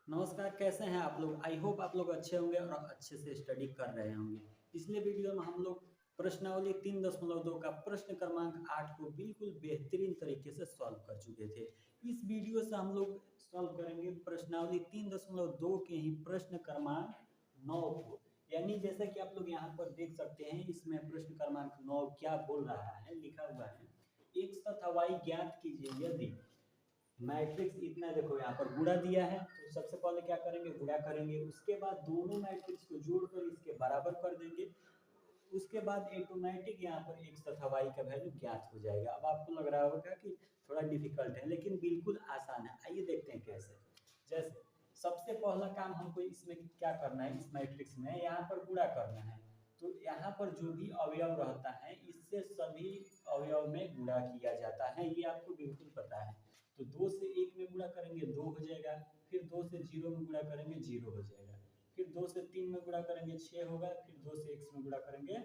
नमस्कार, कैसे हैं आप लोग? आई होप आप लोग अच्छे होंगे और अच्छे से स्टडी कर रहे होंगे। पिछले वीडियो में हम लोग प्रश्नावली 3.2 का प्रश्न क्रमांक 8 को बिल्कुल बेहतरीन तरीके से सॉल्व कर चुके थे। इस वीडियो से हम लोग सॉल्व करेंगे प्रश्नावली 3.2 के ही प्रश्न क्रमांक 9 को। यानी जैसा कि आप लोग यहाँ पर देख सकते हैं, इसमें प्रश्न क्रमांक 9 क्या बोल रहा है, लिखा हुआ है। एक तथा y ज्ञात कीजिए यदि मैट्रिक्स इतना, देखो यहाँ पर गुणा दिया है तो सबसे पहले क्या करेंगे, गुणा करेंगे। उसके बाद दोनों मैट्रिक्स को जोड़कर इसके बराबर कर देंगे। उसके बाद ऑटोमेटिक यहाँ पर x तथा y का वैल्यू ज्ञात हो जाएगा। अब आपको लग रहा होगा कि थोड़ा डिफिकल्ट है, लेकिन बिल्कुल आसान है। आइए देखते हैं कैसे। जैसे सबसे पहला काम हमको इसमें क्या करना है, इस मैट्रिक्स में यहाँ पर गुणा करना है। तो यहाँ पर जो भी अवयव रहता है इससे सभी अवयव में गुणा किया जाता है, ये आपको बिल्कुल पता है। तो 2 से 1 में गुणा करेंगे 2 हो जाएगा, फिर 2 से 0 में गुणा करेंगे 0 हो जाएगा, फिर 2 से 3 में गुणा करेंगे 6 होगा, फिर 2 से x में गुणा करेंगे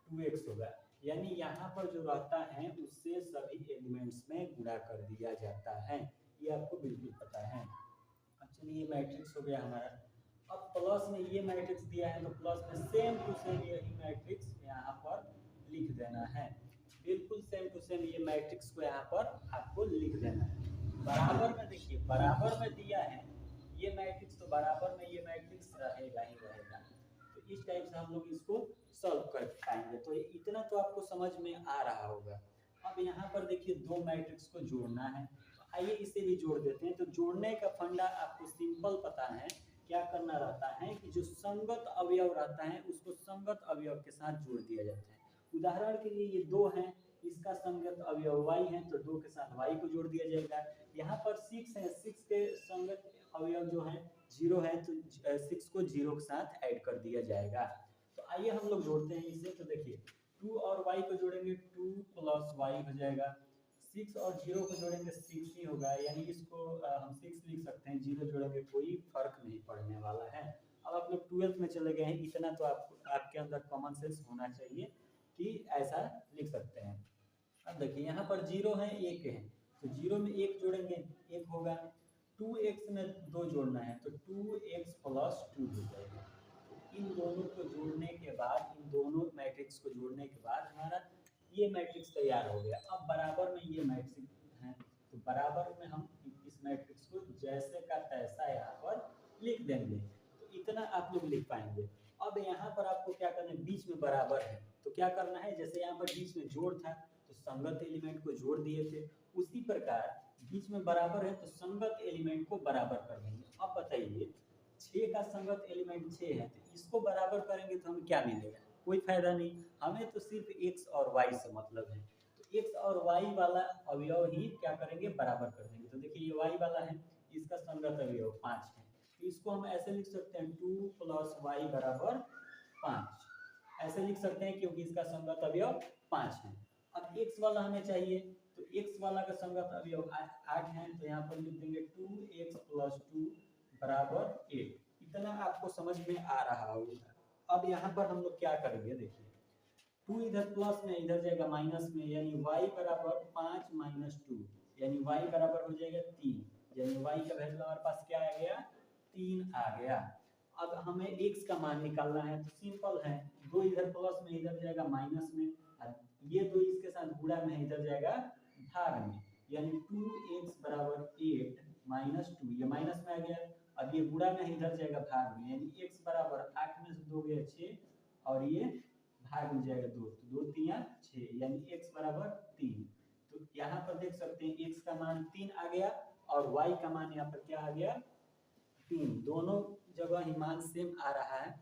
2x होगा। यानी यहाँ पर जो रहता है उससे सभी एलिमेंट्स में गुणा कर दिया जाता है, ये आपको बिल्कुल पता है। अब चलिए, ये मैट्रिक्स हो गया हमारा। अब प्लस में ये मैट्रिक्स दिया है तो प्लस में सेम टू सेम यही मैट्रिक्स यहाँ पर लिख देना है। बिल्कुल सेम टू सेम ये मैट्रिक्स को यहाँ पर आपको लिख देना है। बराबर में देखिए, बराबर में दिया है ये मैट्रिक्स, तो बराबर में ये मैट्रिक्स रहेगा ही रहेगा। तो इस टाइप से हम लोग इसको सॉल्व कर पाएंगे। तो इतना तो आपको समझ में आ रहा होगा। अब यहाँ पर देखिए दो मैट्रिक्स को जोड़ना है, तो आइए इसे भी जोड़ देते हैं। तो जोड़ने का फंडा आपको सिंपल पता है, क्या करना रहता है कि जो संगत अवयव रहता है उसको संगत अवयव के साथ जोड़ दिया जाता है। उदाहरण के लिए ये 2 है, इसका संगत अवयव y है तो 2 के साथ y को जोड़ दिया जाएगा। यहाँ पर 6 है, 6 के संगत अवयव जो है 0 है तो 6 को 0 के साथ ऐड कर दिया जाएगा। तो आइए हम लोग जोड़ते हैं इसे। तो देखिए 2 और y को जोड़ेंगे 2 प्लस y हो जाएगा, 6 और 0 को जोड़ेंगे 6 ही होगा, यानी इसको हम 6 लिख सकते हैं। 0 जोड़ेंगे कोई फर्क नहीं पड़ने वाला है। अब आप लोग 12th में चले गए हैं, इतना तो आपके अंदर कॉमन सेंस होना चाहिए कि ऐसा लिख सकते हैं। अब देखिए यहाँ पर 0 है 1 है, तो 0 में 1 जोड़ेंगे 1 होगा। 2x में 2 जोड़ना है तो 2x प्लस 2 हो जाएगा। तो इन दोनों को जोड़ने के बाद, इन दोनों मैट्रिक्स को जोड़ने के बाद हमारा ये मैट्रिक्स तैयार हो गया। अब बराबर में ये मैट्रिक्स है तो बराबर में हम इस मैट्रिक्स को जैसे का तैसा यहाँ पर लिख देंगे। तो इतना आप लोग लिख पाएंगे। अब यहाँ पर आपको क्या करना है, बीच में बराबर है तो क्या करना है, जैसे यहाँ पर बीच में जोड़ था तो संगत एलिमेंट को जोड़ दिए थे, उसी प्रकार बीच में बराबर है तो संगत एलिमेंट को बराबर कर देंगे। अब बताइए 6 का संगत एलिमेंट 6 है तो इसको बराबर करेंगे तो हमें क्या मिलेगा, कोई फायदा नहीं। हमें तो सिर्फ x और y से मतलब है, तो x और y वाला अवयव ही क्या करेंगे, बराबर कर देंगे। तो देखिए ये y वाला है, इसका संगत अवयव 5 है, तो इसको हम ऐसे लिख सकते हैं 2 प्लस वाई बराबर 5, ऐसे लिख सकते हैं क्योंकि इसका संगत अवयव 5 है। अब x वाला हमें चाहिए, तो x वाला का संगत अवयव 8 है, तो यहाँ पर लिख देंगे 2x प्लस 2 बराबर 8। इतना आपको समझ में आ रहा होगा। अब यहाँ पर हम लोग क्या करेंगे, देखिए 2 इधर प्लस में, इधर जाएगा माइनस में, यानी y बराबर 5 माइनस 2, यानी y बराबर हो जाएगा 3, यानी y का वैल्यू हमारे पास क्या आ गया, 3 आ गया। अब हमें x का मान निकालना है तो सिंपल है, 2 इधर प्लस में, इधर जाएगा माइनस में, और ये 2 इसके साथ गुणा में, इधर जाएगा भाग में, यानी 2x बराबर 8 माइनस 2, ये माइनस में आ गया। अब ये गुणा में, इधर जाएगा भाग में, यानी x बराबर 8 में से 2 गया 6, और ये भाग में जाएगा 2, तो 2 3 6, यानी x बराबर 3। तो यहाँ पर देख सकते हैं x का मान 3 आ गया और y का मान यहाँ पर क्या आ गया, 3। दोनों जगह ही मान सेम आ रहा है।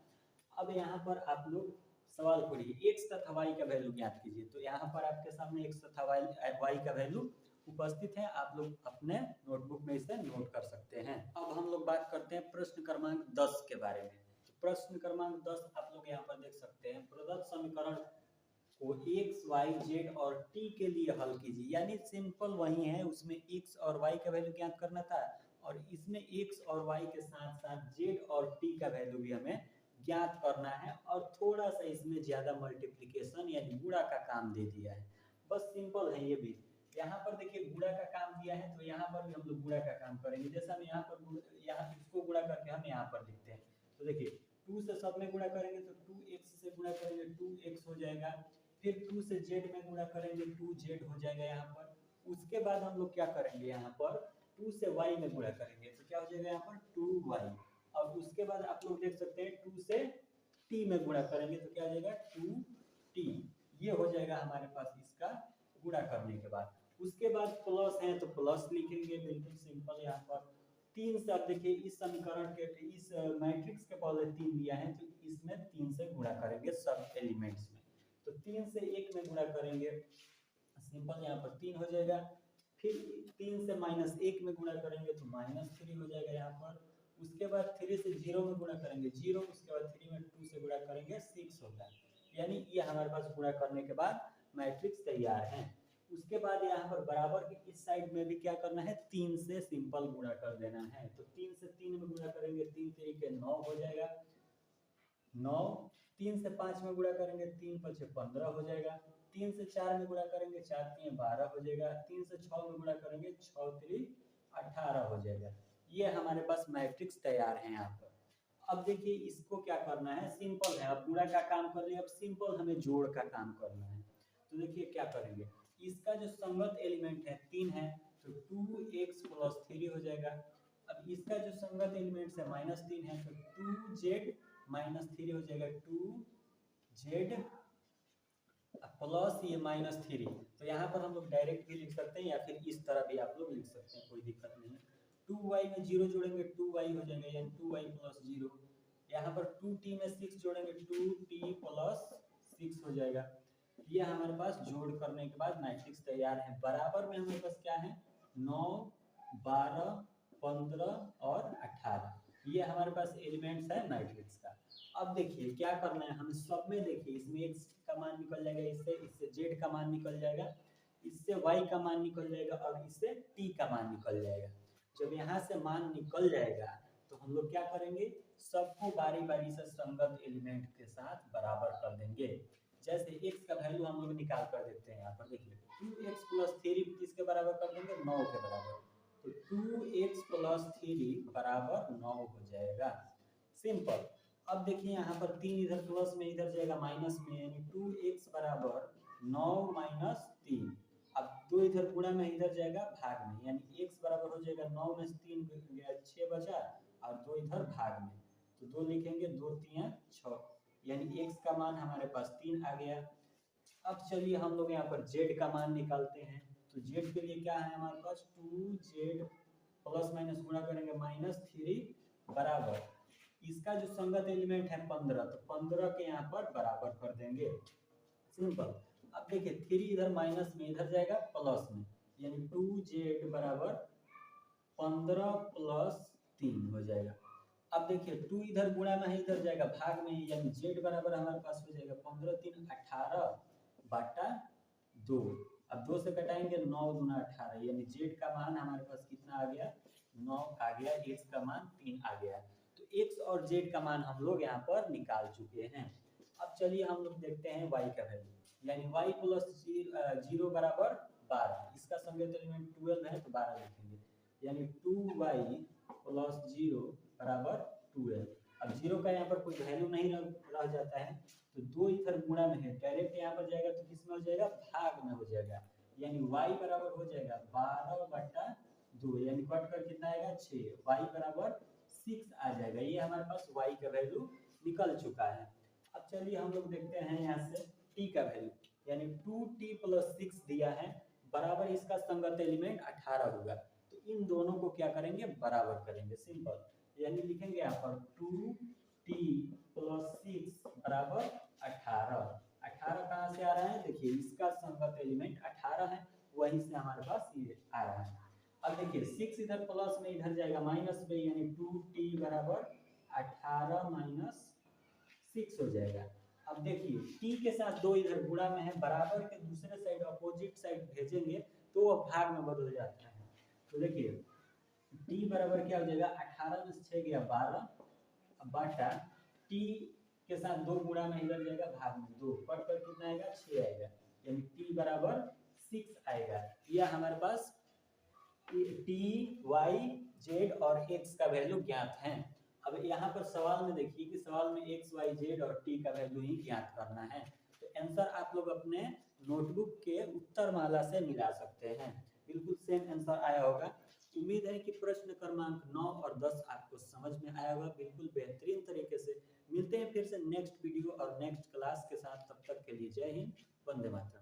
अब यहाँ पर आप लोग सवाल पढ़िए, x तथा y का वैल्यू ज्ञात कीजिए। तो यहाँ पर आपके सामने x तथा y का वैल्यू उपस्थित है, आप लोग अपने नोटबुक में इसे नोट कर सकते हैं। अब हम लोग बात करते हैं प्रश्न क्रमांक 10 के बारे में। तो प्रश्न क्रमांक 10 आप लोग यहाँ पर देख सकते हैं, प्रदत्त समीकरण को x, y, z और t के लिए हल कीजिए। यानी सिंपल वही है, उसमें x और y का वैल्यू ज्ञात करना था, और इसमें x और y के साथ साथ z और t का वैल्यू भी हमें ज्ञात करना है, और थोड़ा सा इसमें ज्यादा मल्टीप्लिकेशन यानी गुणा का काम दे दिया है। बस सिंपल है ये भी। यहाँ पर देखिए गुणा का काम दिया है, तो यहाँ पर भी हम लोग गुणा का काम करेंगे। जैसे हम यहाँ पर यहाँ इसको गुणा करके हम यहाँ पर लिखते हैं, तो देखिए 2 से सब में गुणा करेंगे तो 2x से गुणा करेंगे 2x हो जाएगा, फिर 2 से z में गुणा करेंगे 2z हो जाएगा यहाँ पर। उसके बाद हम लोग क्या करेंगे, यहाँ पर 2 से y में गुणा करेंगे तो क्या हो जाएगा यहाँ पर 2y, और उसके बाद आप लोग देख सकते हैं 2 से t में गुणा करेंगे तो क्या हो जाएगा 2t। ये हो जाएगा हमारे पास इसका गुणा करने के बाद। उसके बाद प्लस है तो प्लस लिखेंगे, बिल्कुल सिंपल। यहाँ पर 3 से, अब देखिए इस समीकरण के इस मैट्रिक्स के पहले 3 दिया है तो इसमें 3 से गुणा करेंगे सब एलिमेंट्स में, तो 3 से 1 में गुणा करेंगे, सिंपल यहाँ पर 3 हो जाएगा। फिर 3 से -1 में गुणा करेंगे तो -3 हो जाएगा यहाँ पर। उसके बाद 3 से 0 में गुणा करेंगे 0, उसके बाद 3 में 2 से गुणा करेंगे 6 होगा। यानी ये हमारे पास गुणा करने के बाद मैट्रिक्स तैयार है। उसके बाद यहाँ पर बराबर के इस साइड में भी क्या करना है, 3 से सिंपल गुणा कर देना है, तो 3 से 3 में गुणा करेंगे 3 तरीके 9 हो जाएगा 9। 3 से 5 में गुणा करेंगे 3 5 15 हो जाएगा। 3 से 4 में गुणा करेंगे 4 3 12 हो जाएगा। 3 से 6 में गुणा करेंगे 6 3 18 हो जाएगा। ये हमारे पास मैट्रिक्स तैयार है यहाँ पर। अब देखिए इसको क्या करना है, सिंपल है, अब गुणा का काम कर लिया, अब सिंपल हमें जोड़ का काम करना है। तो देखिए क्या करेंगे, इसका जो संगत एलिमेंट है 3 है तो 2x + 3 हो जाएगा। अब इसका जो संगत एलिमेंट है -3 है तो 2z -3 हो जाएगा, 2z प्लस ये -3। तो यहाँ पर हम लोग डायरेक्ट भी लिख सकते हैं या फिर इस तरह भी आप लोग लिख सकते हैं, कोई दिक्कत नहीं है। 2y में 0 जोड़ेंगे 2y हो जाएगा, यानी 2y + 0। यहाँ पर 2t में 6 जोड़ेंगे 2t + 6 हो जाएगा। ये हमारे पास जोड़ करने के बाद मैट्रिक्स तैयार है। बराबर में हमारे पास क्या है, 9 12 15 और 18, ये हमारे पास एलिमेंट्स है मैट्रिक्स का। अब देखिए क्या करना है हमें, सब में देखिए इसमें x का मान निकल जाएगा, इससे z का मान निकल जाएगा, इससे y का मान निकल जाएगा और इससे t का मान निकल जाएगा। जब यहाँ से मान निकल जाएगा तो हम लोग क्या करेंगे, सबको बारी बारी से संगत एलिमेंट के साथ बराबर कर देंगे। जैसे x का वैल्यू हम लोग निकाल कर देते हैं, यहाँ पर देखिए 2x + 3 किसके बराबर कर देंगे, 9 के बराबर, तो 2x + 3 बराबर 9 हो जाएगा, सिंपल। अब देखिए यहाँ पर 3 इधर प्लस में इधर जाएगा माइनस में, यानी 2x बराबर 9 - 3। अब 2 इधर गुणा में इधर जाएगा भाग में, यानी x बराबर हो जाएगा 9 में से 3 गया 6 बचा, और 2 इधर भाग में, तो 2 लिखेंगे 2 3 6, यानी x का मान हमारे पास 3 आ गया। अब चलिए हम लोग यहाँ पर z का मान निकालते हैं, तो z के लिए क्या है हमारे पास, 2z प्लस माइनस गुणा करेंगे -3 बराबर, इसका जो संगत एलिमेंट है 15, तो 15 के यहाँ पर बराबर कर देंगे, सिंपल। अब देखिए 3 इधर माइनस में इधर जाएगा प्लस में, यानी 2z बराबर 15 + 3 हो जाएगा। अब देखिए 2 इधर गुणा में है इधर जाएगा भाग में, यानी z बराबर हमारे पास हो जाएगा 15 3 18 बटा 2। अब 2 से घटाएंगे 9 दूना 18, यानी z का मान हमारे पास कितना आ गया, 9 आ गया, x का मान 3 आ गया। तो x और z का मान हम लोग यहाँ पर निकाल चुके हैं। अब चलिए हम लोग देखते हैं y का वैल्यू, यानी y + 0 बराबर 12, इसका संगत एलिमेंट 12 है तो 12 लिखेंगे, यानी 2y + 0 बराबर 12। अब 0 का यहाँ पर कोई वैल्यू नहीं रह जाता है, तो 2 इधर गुणा में है, डायरेक्ट यहाँ पर जाएगा तो किस में हो जाएगा, भाग में हो जाएगा, यानी y बराबर हो जाएगा 12/2, यानी कट कर कितना आएगा 6, y बराबर 6 आ जाएगा। ये हमारे पास y का वैल्यू निकल चुका है। अब चलिए हम लोग देखते हैं यहाँ से t का वैल्यू, यानी 2t + 6 दिया है, बराबर इसका संगत एलिमेंट 18 होगा, तो इन दोनों को क्या करेंगे, बराबर करेंगे, सिंपल। यानी लिखेंगे यहाँ पर 2t + 6 बराबर 18। 18 कहाँ से आ रहा है, देखिए इसका संगत एलिमेंट 18 है, वहीं से हमारे पास ये आ रहा है। अब देखिए 6 इधर प्लस में इधर जाएगा माइनस में, यानी 2t बराबर 18 - 6 हो जाएगा। अब देखिए t के साथ 2 इधर गुणा में है, बराबर के दूसरे साइड अपोजिट साइड भेजेंगे तो वो भाग में बदल जाता है। तो देखिए t बराबर क्या हो जाएगा, 18 में से 6 गया 12, बटा t के साथ 2 गुणा में इधर जाएगा भाग में 2, कट कर कितना आएगा 6 आएगा, यानी t बराबर 6 आएगा। यह हमारे पास टी वाई जेड और एक्स का वैल्यू ज्ञात है। अब यहाँ पर सवाल में देखिए कि सवाल में एक्स वाई जेड और टी का वैल्यू ही ज्ञात करना है। तो आंसर आप लोग अपने नोटबुक के उत्तर माला से मिला सकते हैं, बिल्कुल सेम आंसर आया होगा। उम्मीद है कि प्रश्न क्रमांक 9 और 10 आपको समझ में आया होगा बिल्कुल बेहतरीन तरीके से। मिलते हैं फिर से नेक्स्ट वीडियो और नेक्स्ट क्लास के साथ, तब तक के लिए जय हिंद, वंदे मातरम।